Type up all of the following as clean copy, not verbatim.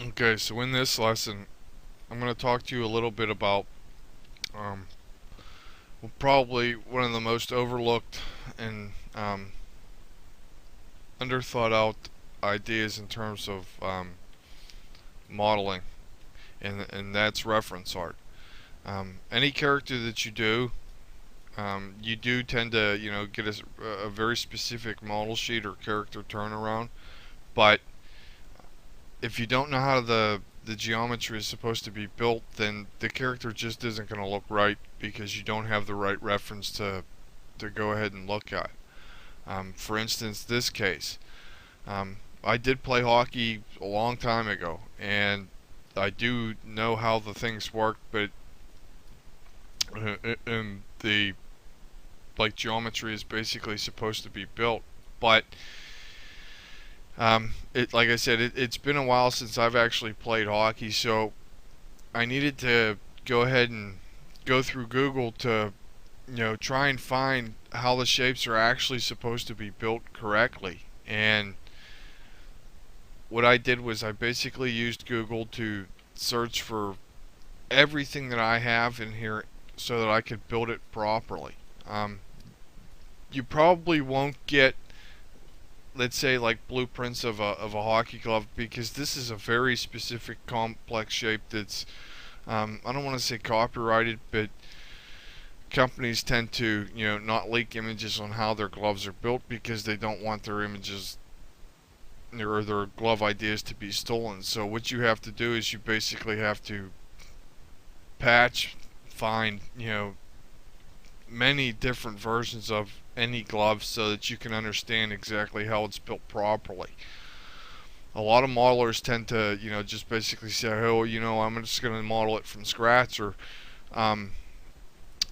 Okay, so in this lesson, I'm going to talk to you a little bit about um, probably one of the most overlooked and underthought out ideas in terms of modeling, and that's reference art. Any character that you do tend to, get a very specific model sheet or character turnaround, but if you don't know how the geometry is supposed to be built, then the character just isn't going to look right because you don't have the right reference to go ahead and look at. For instance, this case, I did play hockey a long time ago, and I do know how the things work, but and the like geometry is basically supposed to be built, but it like I said, it's been a while since I've actually played hockey, so I needed to go ahead and go through Google to, try and find how the shapes are actually supposed to be built correctly. And what I did was I basically used Google to search for everything that I have in here so that I could build it properly. Um, you probably won't get, let's say, like blueprints of a hockey glove because this is a very specific complex shape that's I don't want to say copyrighted, but companies tend to, not leak images on how their gloves are built because they don't want their images or their glove ideas to be stolen. So what you have to do is you basically have to patch, find, many different versions of any glove so that you can understand exactly how it's built properly. A lot of modelers tend to, just basically say, oh, I'm just going to model it from scratch, or um,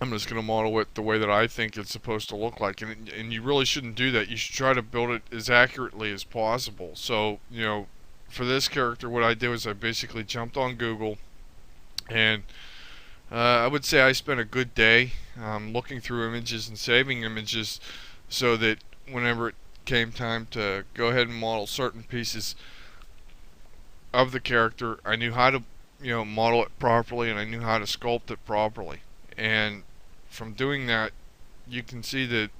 I'm just going to model it the way that I think it's supposed to look like. And you really shouldn't do that. You should try to build it as accurately as possible. So, for this character, what I did was I basically jumped on Google, and I would say I spent a good day looking through images and saving images so that whenever it came time to go ahead and model certain pieces of the character, I knew how to, model it properly, and I knew how to sculpt it properly. And from doing that, you can see that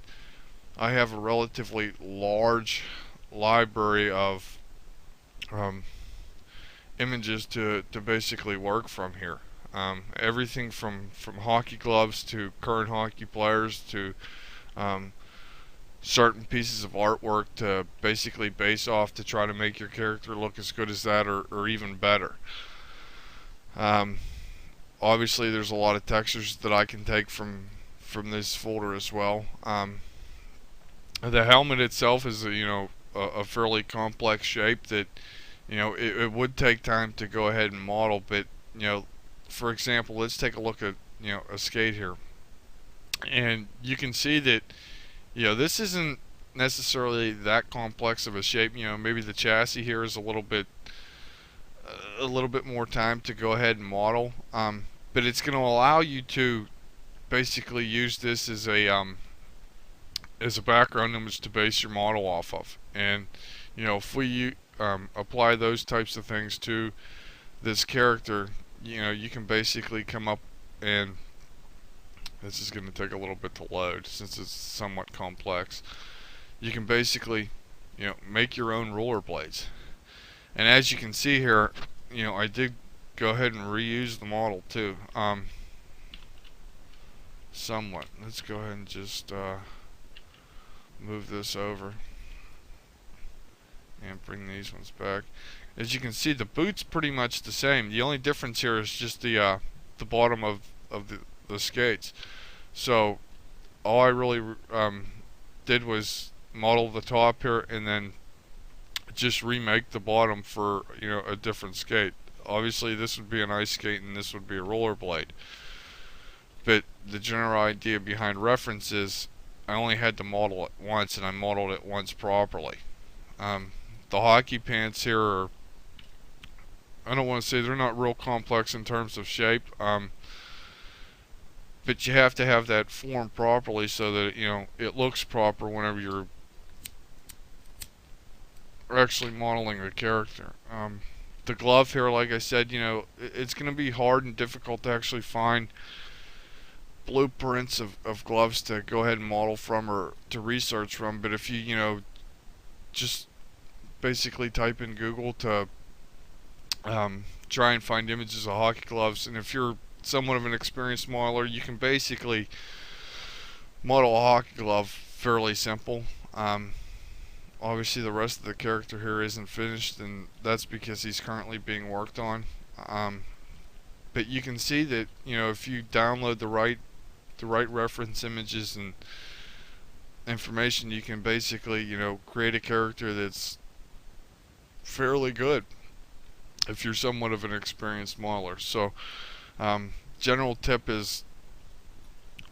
I have a relatively large library of um, images to basically work from here. Everything from hockey gloves to current hockey players to um, certain pieces of artwork to basically base off to try to make your character look as good as that or even better. Um, Obviously, there's a lot of textures that I can take from this folder as well. The helmet itself is a fairly complex shape that it would take time to go ahead and model, but for example, let's take a look at a skate here, and you can see that this isn't necessarily that complex of a shape. Maybe the chassis here is a little bit more time to go ahead and model, but it's going to allow you to basically use this as a background image to base your model off of. And if we apply those types of things to this character, you can basically come up, and this is going to take a little bit to load since it's somewhat complex. You can basically, make your own rollerblades. And as you can see here, I did go ahead and reuse the model too, somewhat. Let's go ahead and just move this over and bring these ones back. As you can see, the boot's pretty much the same. The only difference here is just the bottom of the skates. So all I really did was model the top here and then just remake the bottom for a different skate. Obviously, this would be an ice skate and this would be a rollerblade. But the general idea behind reference is I only had to model it once, and I modeled it once properly. The hockey pants here are, I don't want to say they're not real complex in terms of shape, but you have to have that form properly so that it looks proper whenever you're actually modeling the character. The glove here, like I said, it's going to be hard and difficult to actually find blueprints of gloves to go ahead and model from or to research from. But if you just basically type in Google to try and find images of hockey gloves, and if you're somewhat of an experienced modeler, you can basically model a hockey glove fairly simple. Obviously, the rest of the character here isn't finished, and that's because he's currently being worked on. Um, but you can see that if you download the right reference images and information, you can basically create a character that's fairly good if you're somewhat of an experienced modeler. So, general tip is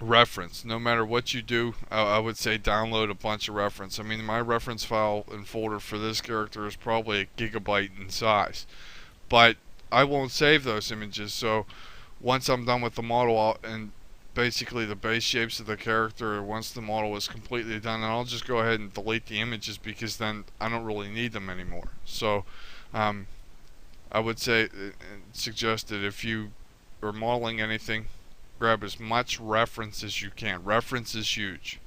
reference. No matter what you do, I would say download a bunch of reference. I mean, my reference file and folder for this character is probably a gigabyte in size, but I won't save those images. So once I'm done with the model and basically the base shapes of the character, once the model is completely done, then I'll just go ahead and delete the images, because then I don't really need them anymore. So I would say, suggest that if you are modeling anything, grab as much reference as you can. Reference is huge.